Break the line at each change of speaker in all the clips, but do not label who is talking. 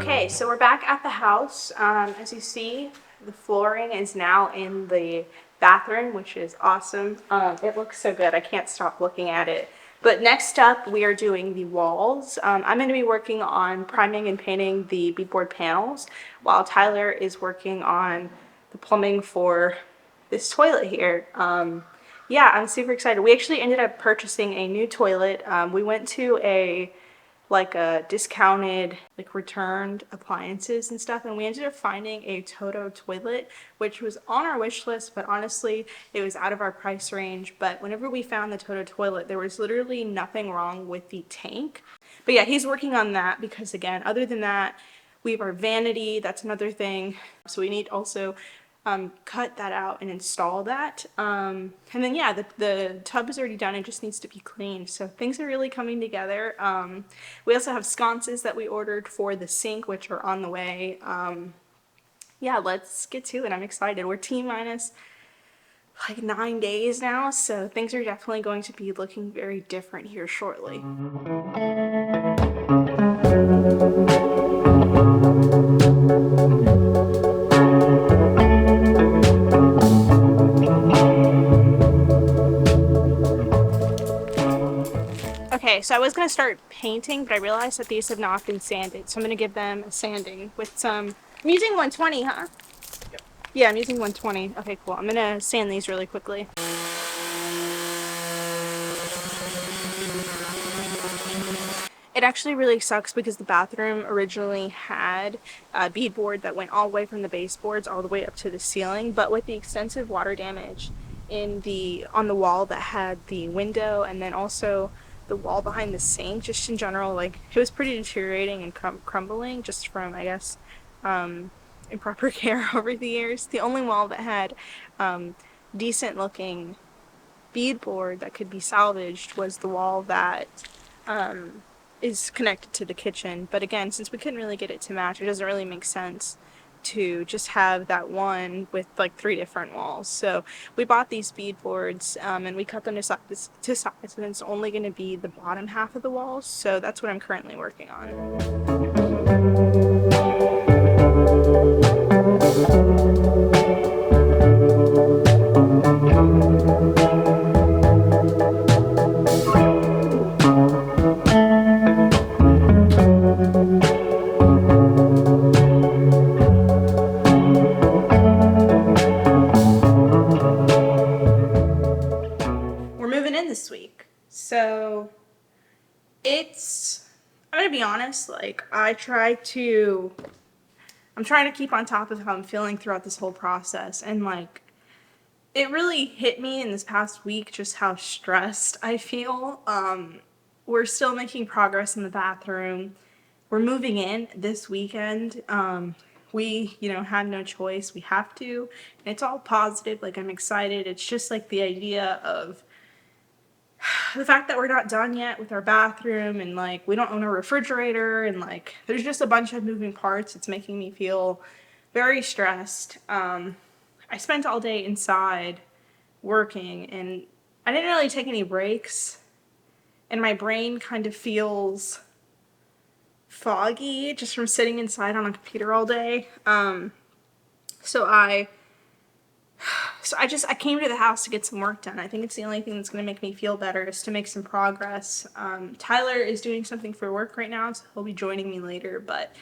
Okay, so we're back at the house. As you see, the flooring is now in the bathroom, which is awesome. It looks so good. I can't stop looking at it. But next up, we are doing the walls. I'm going to be working on priming and painting the beadboard panels, while Tyler is working on the plumbing for this toilet here. Yeah, I'm super excited. We actually ended up purchasing a new toilet. We went to a discounted returned appliances and stuff, and we ended up finding a Toto toilet, which was on our wish list, but honestly it was out of our price range. But whenever we found the Toto toilet, there was literally nothing wrong with the tank. But yeah, he's working on that because, again, other than that, we have our vanity. That's another thing, so we need also cut that out and install that. And then yeah, the tub is already done. It just needs to be cleaned. So things are really coming together. We also have sconces that we ordered for the sink, which are on the way. Yeah, let's get to it. I'm excited. We're T-minus like 9 days now, so things are definitely going to be looking very different here shortly. Okay, so I was going to start painting, but I realized that these have not been sanded, so I'm going to give them a sanding with some... I'm using 120, huh? Yep. Yeah, I'm using 120. Okay, cool. I'm going to sand these really quickly. It actually really sucks because the bathroom originally had a beadboard that went all the way from the baseboards all the way up to the ceiling, but with the extensive water damage on the wall that had the window, and then also the wall behind the sink, just in general, like, it was pretty deteriorating and crumbling just from, I guess, improper care over the years. The only wall that had decent looking beadboard that could be salvaged was the wall that is connected to the kitchen. But again, since we couldn't really get it to match, it doesn't really make sense to just have that one with like 3 different walls. So we bought these beadboards and we cut them to size, and it's only going to be the bottom half of the walls. So that's what I'm currently working on. This week, so I'm gonna be honest, like, I'm trying to keep on top of how I'm feeling throughout this whole process, and like, it really hit me in this past week just how stressed I feel. We're still making progress in the bathroom. We're moving in this weekend. We, had no choice. We have to, and it's all positive. Like, I'm excited. It's just like the idea of the fact that we're not done yet with our bathroom, and like, we don't own a refrigerator, and like, there's just a bunch of moving parts. It's making me feel very stressed. I spent all day inside working, and I didn't really take any breaks, and my brain kind of feels foggy just from sitting inside on a computer all day. So I came to the house to get some work done. I think it's the only thing that's going to make me feel better, is to make some progress. Tyler is doing something for work right now, so he'll be joining me later, but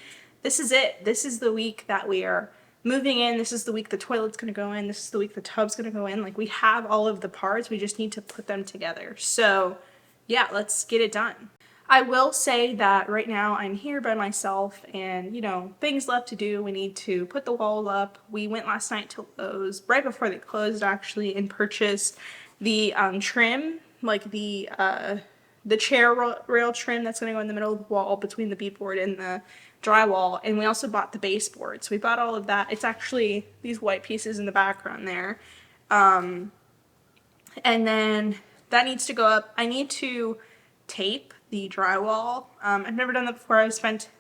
this is it. This is the week that we are moving in. This is the week the toilet's going to go in. This is the week the tub's going to go in. Like, we have all of the parts. We just need to put them together. So yeah, let's get it done. I will say that right now I'm here by myself, and things left to do. We need to put the wall up. We went last night to Lowe's, right before they closed actually, and purchased the trim, like the chair rail trim that's going to go in the middle of the wall between the beadboard and the drywall. And we also bought the baseboard. So we bought all of that. It's actually these white pieces in the background there. And then that needs to go up. I need to tape the drywall. I've never done that before. I spent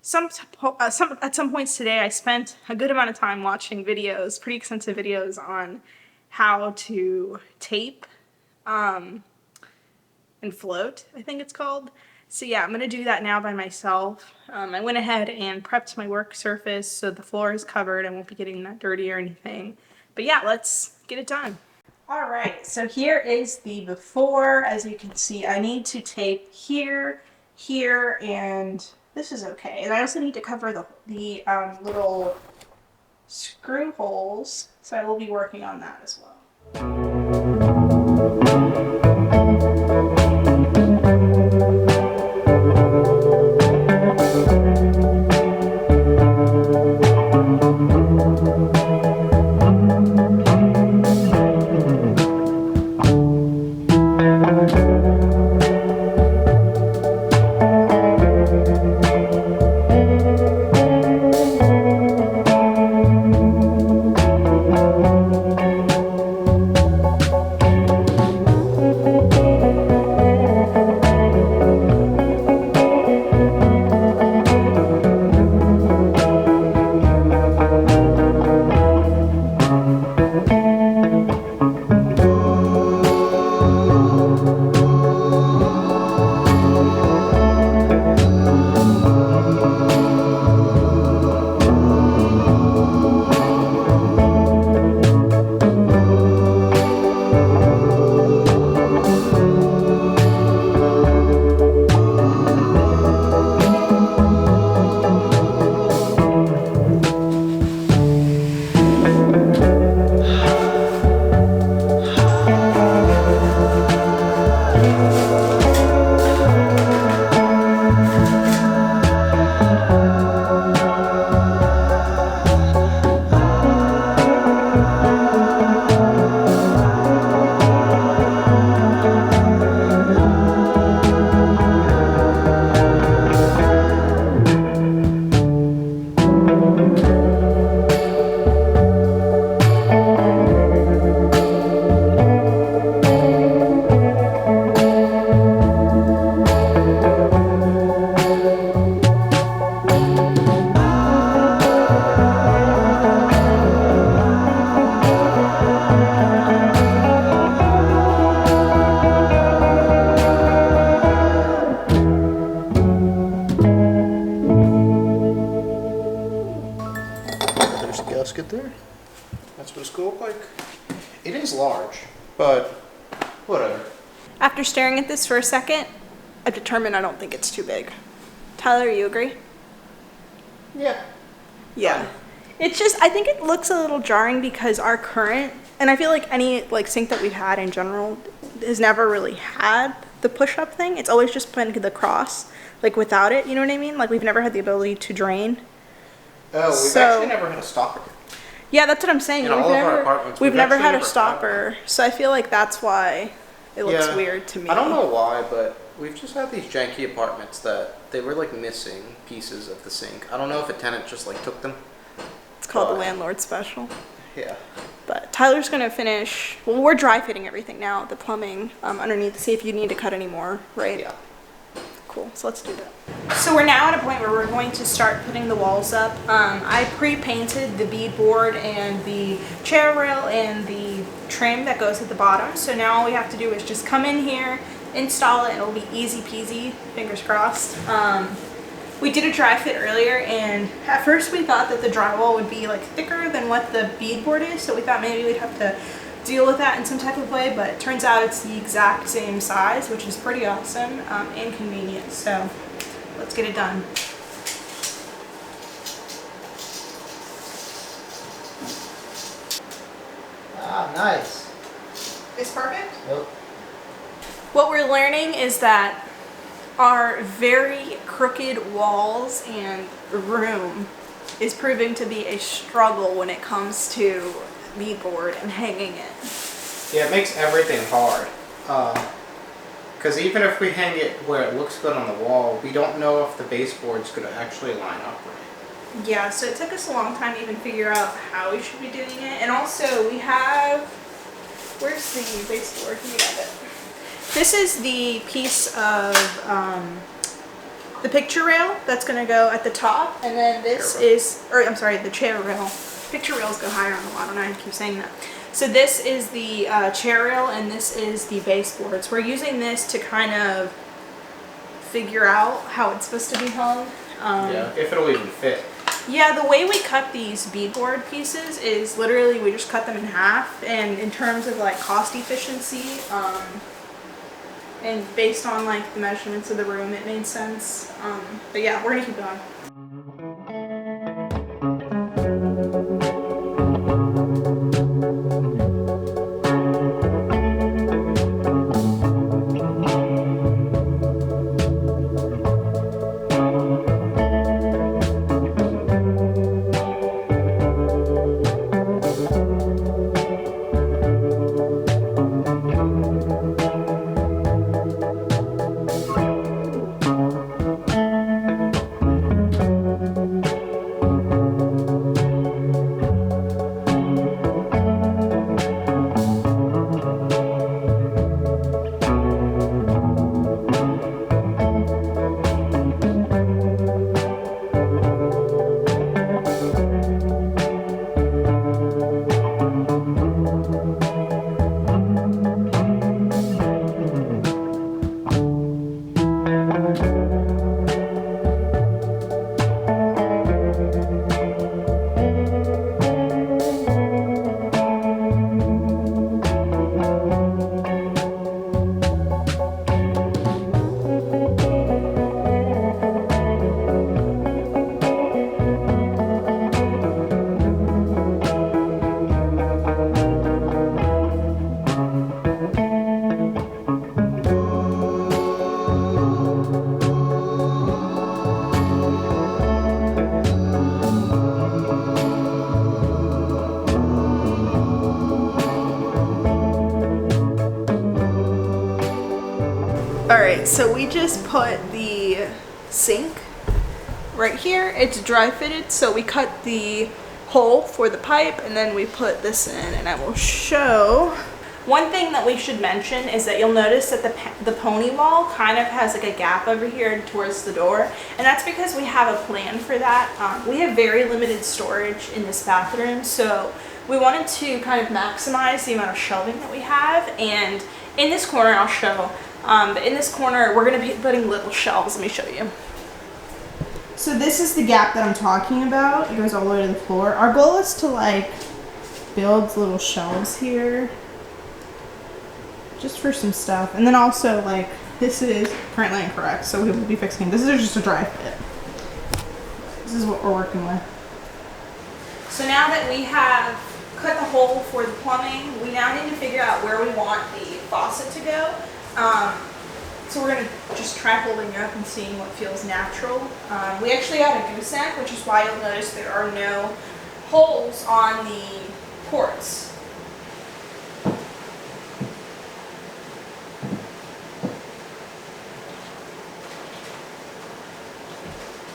at some points today, I spent a good amount of time watching videos, pretty extensive videos, on how to tape and float, I think it's called. So yeah, I'm gonna do that now by myself. I went ahead and prepped my work surface so the floor is covered. I won't be getting that dirty or anything. But yeah, let's get it done. All right, so here is the before. As you can see, I need to tape here, here, and this is okay. And I also need to cover the little screw holes, so I will be working on that as well.
Gasket there. That's what it's gonna look like. It is large, but whatever.
After staring at this for a second, I've determined I don't think it's too big. Tyler, you agree?
Yeah.
Yeah. It's just, I think it looks a little jarring because our current, and I feel like any like sink that we've had in general has never really had the push-up thing. It's always just been the cross, like without it, you know what I mean? Like we've never had the ability to drain.
Oh, we've actually never had a stopper.
Yeah, that's what I'm saying.
In all of our apartments,
we've never had a stopper, so I feel like that's why it looks
Yeah.
weird to me.
I don't know why, but we've just had these janky apartments that they were like missing pieces of the sink. I don't know if a tenant just like took them.
It's called the landlord special.
Yeah.
But Tyler's gonna finish. Well, we're dry fitting everything now, the plumbing underneath, to see if you need to cut any more, right?
Yeah.
Cool, so let's do that. So we're now at a point where we're going to start putting the walls up. I pre-painted the beadboard and the chair rail and the trim that goes at the bottom. So now all we have to do is just come in here, install it, and it'll be easy peasy, fingers crossed. We did a dry fit earlier, and at first we thought that the drywall would be like thicker than what the beadboard is, so we thought maybe we'd have to deal with that in some type of way, but it turns out it's the exact same size, which is pretty awesome and convenient. So let's get it done.
Ah, nice.
It's perfect?
Yep.
What we're learning is that our very crooked walls and room is proving to be a struggle when it comes to beadboard and hanging it.
Yeah, it makes everything hard. Because even if we hang it where it looks good on the wall, we don't know if the baseboard's going to actually line up right.
Yeah, so it took us a long time to even figure out how we should be doing it. And also we have, where's the baseboard? We have it. This is the piece of the picture rail that's going to go at the top, and then this is, or I'm sorry, the chair rail. Picture rails go higher on the wall, I don't know, I keep saying that. So this is the chair rail, and this is the baseboards. We're using this to kind of figure out how it's supposed to be hung.
Yeah, if it'll even fit.
Yeah, the way we cut these beadboard pieces is literally we just cut them in half, and in terms of like cost efficiency, and based on like the measurements of the room, it made sense. But yeah, we're gonna keep going. Alright, so we just put the sink right here. It's dry fitted, so we cut the hole for the pipe and then we put this in, and I will show. One thing that we should mention is that you'll notice that the pony wall kind of has like a gap over here towards the door, and that's because we have a plan for that. We have very limited storage in this bathroom, so we wanted to kind of maximize the amount of shelving that we have. And in this corner, I'll show, but in this corner, we're going to be putting little shelves. Let me show you. So this is the gap that I'm talking about. It goes all the way to the floor. Our goal is to like build little shelves here just for some stuff. And then also like this is currently incorrect, so we will be fixing it. This is just a dry fit. This is what we're working with. So now that we have cut the hole for the plumbing, we now need to figure out where we want the faucet to go. So we're going to just try holding it up and seeing what feels natural. We actually had a goose egg, which is why you'll notice there are no holes on the ports.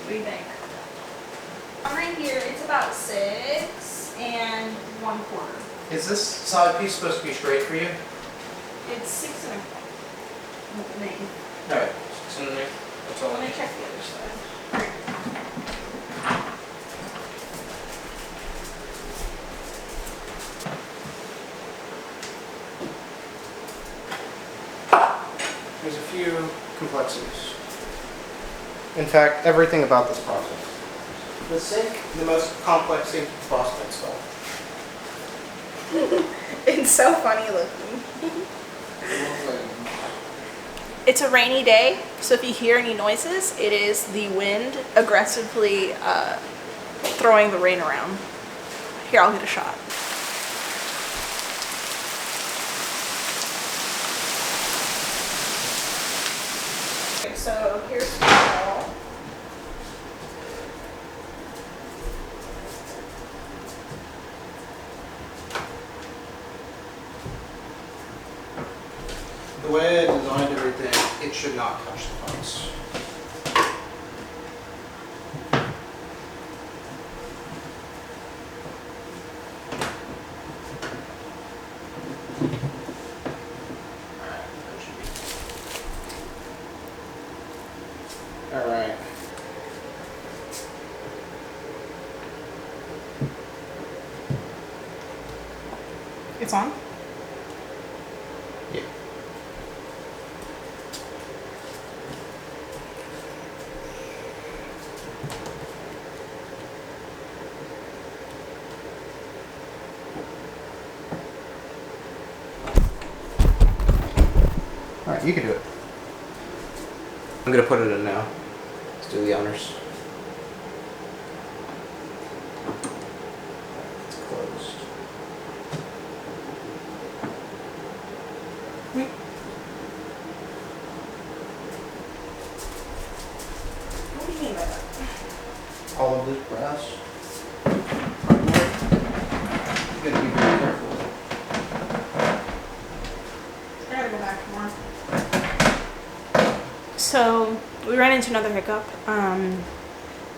What do you think? Right here, it's about 6 1/4.
Is this side piece supposed to be straight for you?
It's 6 1/4.
Alright, 6 1/4. That's all I
Let me
need.
check the other side.
There's a few complexities. In fact, everything about this process. The sink, the most complex sink possible install.
It's so funny looking. It's a rainy day, so if you hear any noises, it is the wind aggressively throwing the rain around. Here, I'll get a shot. Okay, so here's the wall.
The way I designed everything, it should not touch the pipes. Alright.
It's on?
Yeah. Alright, you can do it. I'm gonna put it in now. Let's do the honors. It's closed.
What do you mean by that?
All of this brass. You gotta be very careful.
I gotta go back more. So we ran into another hiccup.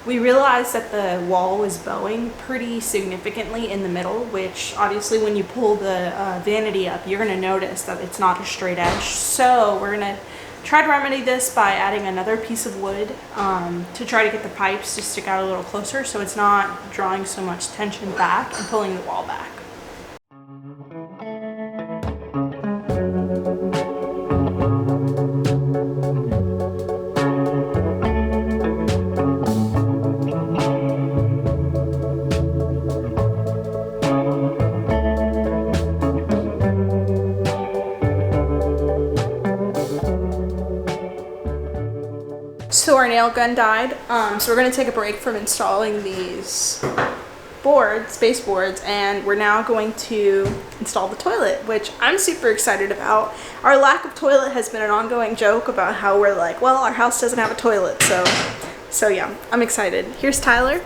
We realized that the wall was bowing pretty significantly in the middle, which obviously when you pull the vanity up, you're gonna notice that it's not a straight edge. So we're gonna try to remedy this by adding another piece of wood to try to get the pipes to stick out a little closer so it's not drawing so much tension back and pulling the wall back. So our nail gun died, so we're going to take a break from installing these baseboards, and we're now going to install the toilet, which I'm super excited about. Our lack of toilet has been an ongoing joke about how we're like, well, our house doesn't have a toilet, so yeah, I'm excited. Here's Tyler.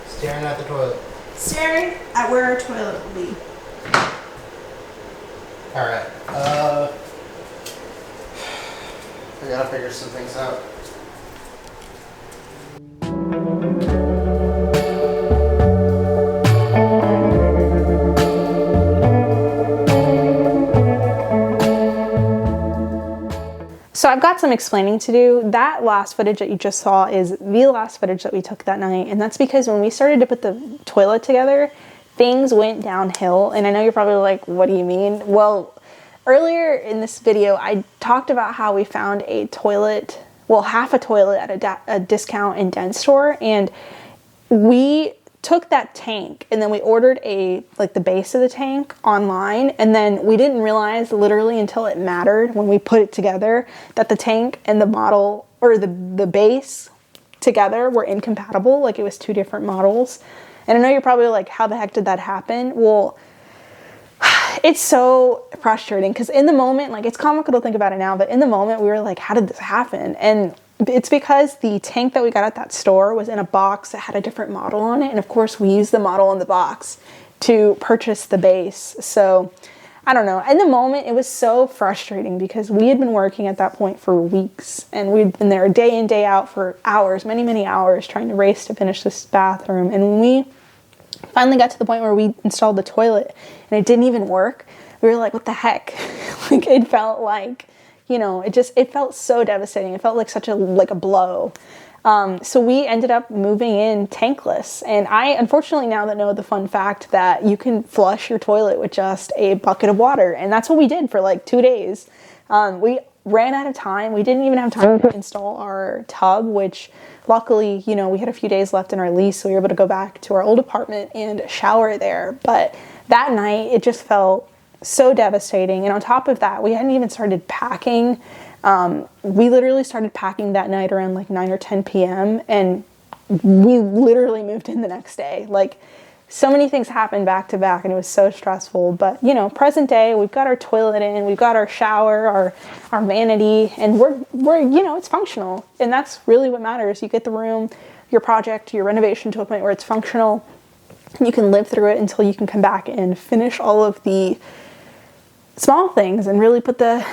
Staring at the toilet.
Staring at where our toilet will be.
Alright, I gotta figure some things out.
So I've got some explaining to do. That last footage that you just saw is the last footage that we took that night, and that's because when we started to put the toilet together, things went downhill. And I know you're probably like, what do you mean? Well, earlier in this video, I talked about how we found a toilet, well, half a toilet at a discount and dent store, and we took that tank and then we ordered the base of the tank online, and then we didn't realize literally until it mattered when we put it together that the tank and the model, or the base together, were incompatible. Like, it was two different models. And I know you're probably like, how the heck did that happen? Well, it's so frustrating because in the moment, like, it's comical to think about it now, but in the moment we were like, how did this happen? And it's because the tank that we got at that store was in a box that had a different model on it. And of course we used the model in the box to purchase the base. So I don't know. In the moment, it was so frustrating because we had been working at that point for weeks, and we'd been there day in, day out for hours, many, many hours, trying to race to finish this bathroom. And when we finally got to the point where we installed the toilet and it didn't even work, we were like, what the heck? Like, it felt like, you know, it felt so devastating. It felt like such a blow. So we ended up moving in tankless. And I, unfortunately, now that know the fun fact that you can flush your toilet with just a bucket of water. And that's what we did for like 2 days. We ran out of time. We didn't even have time to install our tub, which luckily, you know, we had a few days left in our lease, so we were able to go back to our old apartment and shower there. But that night, it just felt so devastating. And on top of that, we hadn't even started packing. We literally started packing that night around like 9 or 10 p.m. and we literally moved in the next day. Like, so many things happened back to back and it was so stressful. But, you know, present day, we've got our toilet in, we've got our shower, our vanity, and we're you know, it's functional. And that's really what matters. You get the room, your project, your renovation to a point where it's functional. You can live through it until you can come back and finish all of the small things and really put the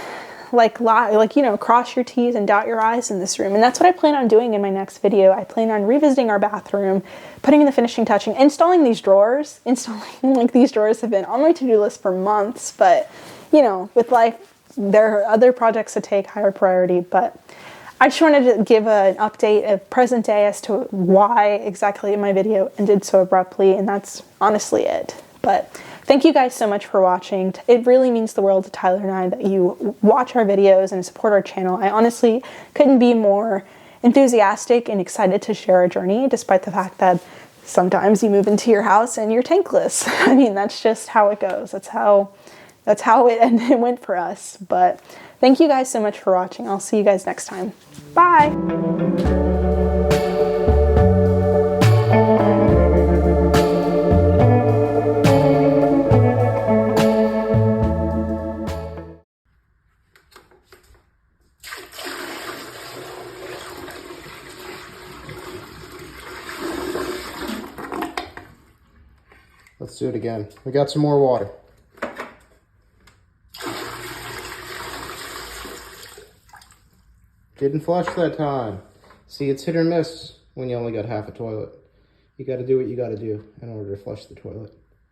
you know, cross your T's and dot your I's in this room. And that's what I plan on doing in my next video. I plan on revisiting our bathroom, putting in the finishing touching, installing these drawers. Like, these drawers have been on my to-do list for months, but you know, with life, there are other projects that take higher priority. But I just wanted to give an update of present day as to why exactly my video ended so abruptly, and that's honestly it. But thank you guys so much for watching. It really means the world to Tyler and I that you watch our videos and support our channel. I honestly couldn't be more enthusiastic and excited to share our journey, despite the fact that sometimes you move into your house and you're tankless. I mean, that's just how it goes. That's how it went for us. But thank you guys so much for watching. I'll see you guys next time. Bye.
Let's do it again. We got some more water. Didn't flush that time. See, it's hit or miss when you only got half a toilet. You gotta do what you gotta do in order to flush the toilet.